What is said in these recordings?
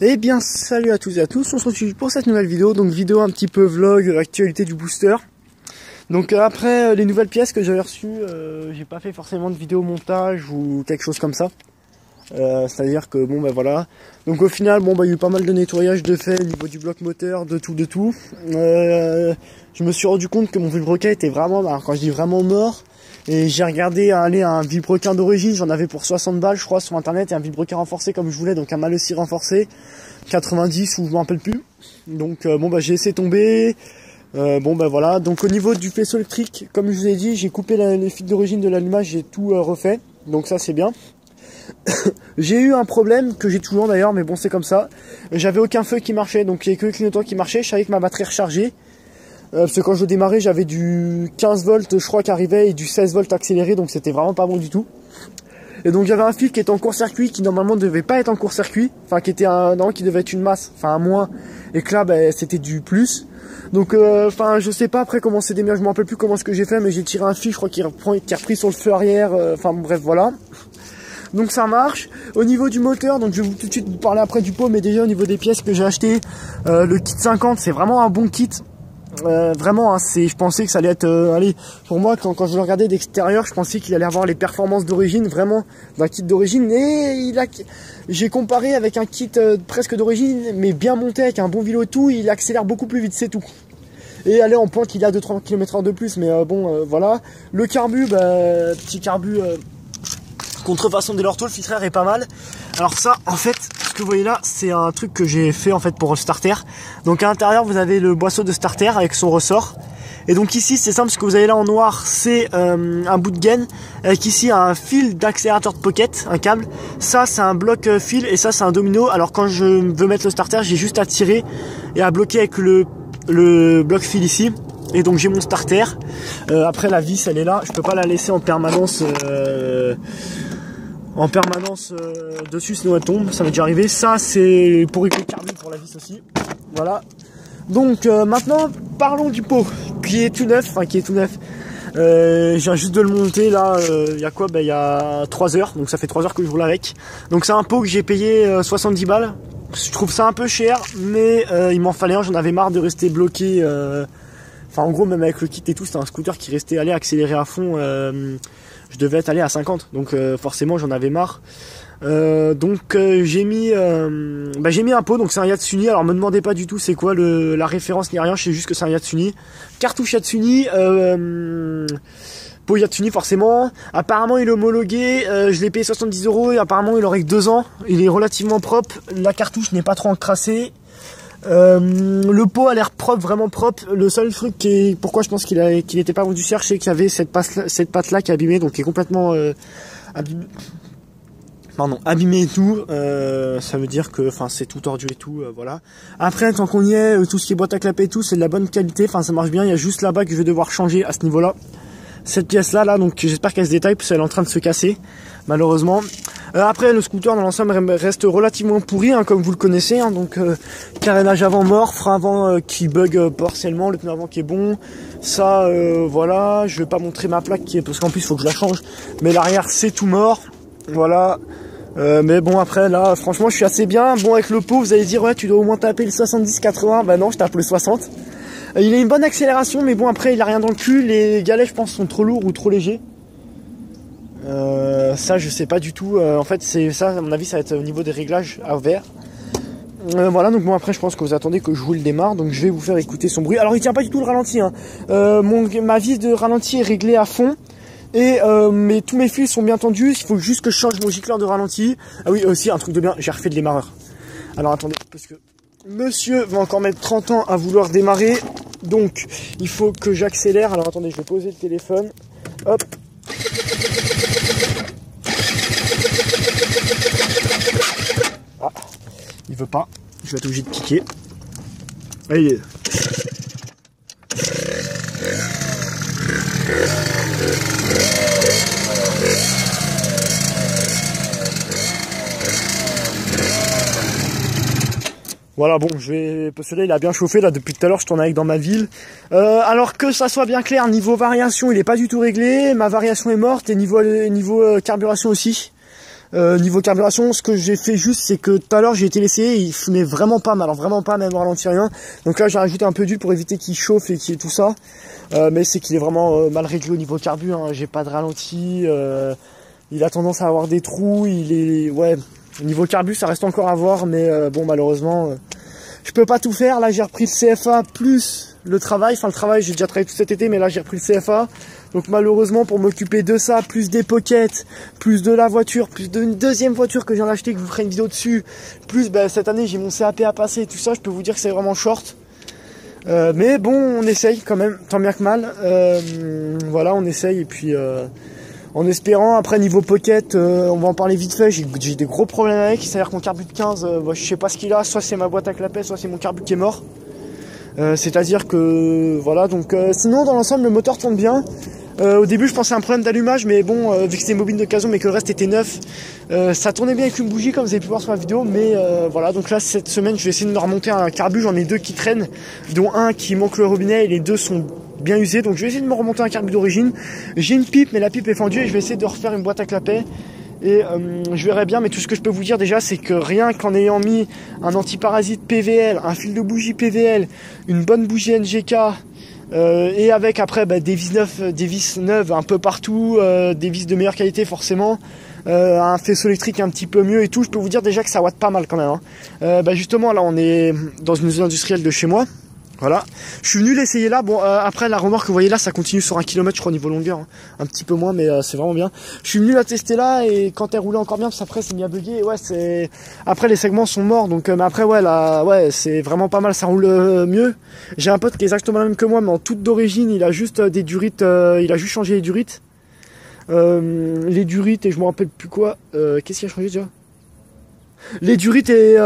Eh bien salut à tous et à tous, on se retrouve pour cette nouvelle vidéo, donc vidéo un petit peu vlog, actualité du booster. Donc après les nouvelles pièces que j'avais reçues, j'ai pas fait forcément de vidéo montage ou quelque chose comme ça. C'est à dire que bon ben voilà. Donc au final bon bah il y a eu pas mal de nettoyage de fait au niveau du bloc moteur, de tout. Je me suis rendu compte que mon vilebrequin était vraiment, quand je dis vraiment mort. Et j'ai regardé aller un vilebrequin d'origine, j'en avais pour 60 balles je crois sur internet, et un vilebrequin renforcé comme je voulais, donc un mâle aussi renforcé, 90 ou je m'en rappelle plus. Donc bon bah j'ai laissé tomber. Bon bah voilà, donc au niveau du faisceau électrique, comme je vous ai dit, j'ai coupé les fils d'origine de l'allumage, j'ai tout refait, donc ça c'est bien. J'ai eu un problème que j'ai toujours d'ailleurs, mais bon c'est comme ça. J'avais aucun feu qui marchait, donc il n'y avait que le clignotant qui marchait, je savais que ma batterie rechargeait. Parce que quand je démarrais j'avais du 15 volts je crois qui arrivait et du 16 volts accéléré, donc c'était vraiment pas bon du tout. Et donc j'avais un fil qui était en court-circuit qui normalement ne devait pas être en court-circuit, enfin qui était qui devait être une masse, enfin un moins, et que là bah, c'était du plus. Donc enfin je sais pas après comment c'est démarré, je me rappelle plus comment ce que j'ai fait, mais j'ai tiré un fil je crois qui a repris sur le feu arrière, enfin bref voilà. Donc ça marche. Au niveau du moteur, donc je vais tout de suite vous parler après du pot, mais déjà au niveau des pièces que j'ai acheté, le kit 50 c'est vraiment un bon kit. Vraiment, hein, je pensais que ça allait être, allez, pour moi quand je le regardais d'extérieur, je pensais qu'il allait avoir les performances d'origine, vraiment d'un kit d'origine. Et j'ai comparé avec un kit presque d'origine, mais bien monté avec un bon vélo et tout, il accélère beaucoup plus vite, c'est tout. Et allez, en pointe, il a 2-3 km/h de plus, mais bon, voilà. Le carbu, petit carbu contrefaçon d'Elorto, le filtreur est pas mal. Alors ça, en fait, ce que vous voyez là, c'est un truc que j'ai fait en fait pour le starter. Donc à l'intérieur, vous avez le boisseau de starter avec son ressort. Et donc ici, c'est simple, ce que vous avez là en noir, c'est un bout de gaine avec ici un fil d'accélérateur de pocket, un câble. Ça, c'est un bloc fil et ça, c'est un domino. Alors quand je veux mettre le starter, j'ai juste à tirer et à bloquer avec le bloc fil ici. Et donc j'ai mon starter. Après la vis, elle est là. Je peux pas la laisser en permanence. Dessus, sinon elle tombe, ça m'est déjà arrivé. Ça c'est pour régler le carbu pour la vis aussi. Voilà. Donc maintenant parlons du pot qui est tout neuf, je viens juste de le monter là, il y a quoi, il y a 3 heures, donc ça fait 3 heures que je roule avec. Donc c'est un pot que j'ai payé 70 balles. Je trouve ça un peu cher, mais il m'en fallait un, j'en avais marre de rester bloqué. Enfin en gros même avec le kit et tout, c'était un scooter qui restait allé accélérer à fond. Je devais être allé à 50, donc forcément j'en avais marre. J'ai mis un pot, donc c'est un Yatsuni. Alors me demandez pas du tout c'est quoi la référence ni rien, je sais juste que c'est un Yatsuni. Cartouche Yatsuni, pot Yatsuni forcément. Apparemment il est homologué, je l'ai payé 70 € et apparemment il aurait que 2 ans. Il est relativement propre, la cartouche n'est pas trop encrassée. Le pot a l'air propre, vraiment propre. Le seul truc pourquoi je pense qu'il n'était pas vendu cher, c'est qu'il y avait cette patte là qui est abîmée, donc qui est complètement abîmé et tout. Ça veut dire que c'est tout tordu et tout, voilà. Après tant qu'on y est, tout ce qui est boîte à clapper et tout, c'est de la bonne qualité, ça marche bien. Il y a juste là-bas que je vais devoir changer à ce niveau là, cette pièce là, donc j'espère qu'elle se détaille parce qu'elle est en train de se casser malheureusement. Après le scooter dans l'ensemble reste relativement pourri, comme vous le connaissez, donc carénage avant mort, frein avant qui bug partiellement, le pneu avant qui est bon, ça voilà. Je vais pas montrer ma plaque parce qu'en plus il faut que je la change, mais l'arrière c'est tout mort, voilà. Mais bon après là franchement je suis assez bien. Bon avec le pot vous allez dire ouais tu dois au moins taper le 70-80, bah non je tape le 60. Il a une bonne accélération, mais bon après il a rien dans le cul, les galets je pense sont trop lourds ou trop légers. Ça je sais pas du tout, en fait c'est ça à mon avis ça va être au niveau des réglages à verre. Voilà, donc bon après je pense que vous attendez que je vous le démarre, donc je vais vous faire écouter son bruit. Alors il tient pas du tout le ralenti, ma vis de ralenti est réglée à fond. Et tous mes fils sont bien tendus, il faut juste que je change mon gicleur de ralenti. Ah oui aussi un truc de bien, j'ai refait le démarreur. Alors attendez, parce que monsieur va encore mettre 30 ans à vouloir démarrer, donc il faut que j'accélère. Alors attendez, je vais poser le téléphone, hop. Ah, il veut pas, je vais être obligé de piquer. Allez. Voilà, bon, parce que là il a bien chauffé, là depuis tout à l'heure je tourne avec dans ma ville. Alors que ça soit bien clair, niveau variation il est pas du tout réglé, ma variation est morte et niveau carburation aussi. Niveau carburation, ce que j'ai fait juste, c'est que tout à l'heure j'ai été l'essayer, il fumait vraiment pas mal, alors vraiment pas, même au ralenti rien. Donc là j'ai rajouté un peu d'huile pour éviter qu'il chauffe et qu'il y ait tout ça. Mais c'est qu'il est vraiment mal réglé au niveau carbu, hein. J'ai pas de ralenti, il a tendance à avoir des trous, il est... Ouais, au niveau carbu ça reste encore à voir, mais bon malheureusement, je peux pas tout faire. Là j'ai repris le CFA plus le travail, enfin le travail j'ai déjà travaillé tout cet été, mais là j'ai repris le CFA. Donc malheureusement pour m'occuper de ça, plus des pockets, plus de la voiture, plus d'une deuxième voiture que je viens d'acheter, que je vous ferai une vidéo dessus, plus cette année j'ai mon CAP à passer, tout ça, je peux vous dire que c'est vraiment short. Mais bon, on essaye quand même, tant bien que mal. Voilà, on essaye et puis en espérant, après niveau pocket, on va en parler vite fait, j'ai des gros problèmes avec, c'est-à-dire qu'on carbu de 15, je sais pas ce qu'il a, soit c'est ma boîte à clapet, soit c'est mon carbu qui est mort. C'est-à-dire que voilà, donc sinon dans l'ensemble le moteur tourne bien. Au début je pensais à un problème d'allumage, mais bon, vu que c'était une bobine d'occasion mais que le reste était neuf, ça tournait bien avec une bougie comme vous avez pu voir sur la vidéo. Mais voilà, donc là cette semaine je vais essayer de me remonter un carbu, j'en ai deux qui traînent, dont un qui manque le robinet et les deux sont bien usés, donc je vais essayer de me remonter un carbu d'origine. J'ai une pipe mais la pipe est fendue et je vais essayer de refaire une boîte à clapet. Et je verrai bien, mais tout ce que je peux vous dire déjà, c'est que rien qu'en ayant mis un antiparasite PVL, un fil de bougie PVL, une bonne bougie NGK, et avec après des vis neuves un peu partout, des vis de meilleure qualité forcément, un faisceau électrique un petit peu mieux et tout, je peux vous dire déjà que ça watt pas mal quand même, hein. Justement là on est dans une usine industrielle de chez moi. Voilà, je suis venu l'essayer là. Bon, après la remorque que vous voyez là, ça continue sur 1 km je crois au niveau longueur, hein. Un petit peu moins, mais c'est vraiment bien. Je suis venu la tester là et quand elle roulait encore bien, parce qu'après c'est mis à bugger. Ouais, c'est après les segments sont morts, donc mais après ouais là, ouais c'est vraiment pas mal, ça roule mieux. J'ai un pote qui est exactement le même que moi, mais en toute d'origine, il a juste des durites, il a juste changé les durites, et je me rappelle plus quoi. Qu'est-ce qu'il a changé déjà? Les durites et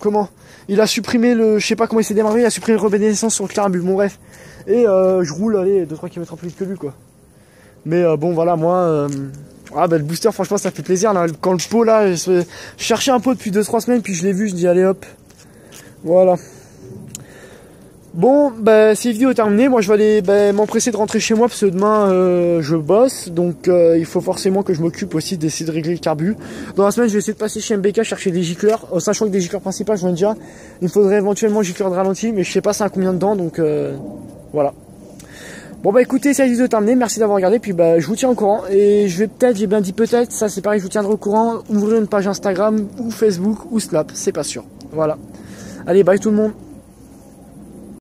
comment? Il a supprimé le, je sais pas comment il s'est démarré, il a supprimé le rebais d'essence sur le carbu, bon bref. Et je roule, allez, 2-3 km plus vite que lui, quoi. Mais bon, voilà, moi, le booster, franchement, ça fait plaisir, là. Quand le pot, là, je cherchais un pot depuis 2-3 semaines, puis je l'ai vu, je dis, allez, hop. Voilà. Bon, cette vidéo est terminée. Moi, je vais aller m'empresser de rentrer chez moi parce que demain, je bosse. Donc, il faut forcément que je m'occupe aussi d'essayer de régler le carbu. Dans la semaine, je vais essayer de passer chez MBK chercher des gicleurs. Sachant que des gicleurs principaux, j'en ai déjà. Il me faudrait éventuellement gicleurs de ralenti, mais je sais pas c'est à combien dedans. Donc, voilà. Bon, écoutez, cette vidéo est terminée. Merci d'avoir regardé. Puis, je vous tiens au courant. Et je vais peut-être, j'ai bien dit peut-être, ça c'est pareil, je vous tiendrai au courant. Ouvrir une page Instagram ou Facebook ou Snap. C'est pas sûr. Voilà. Allez, bye tout le monde.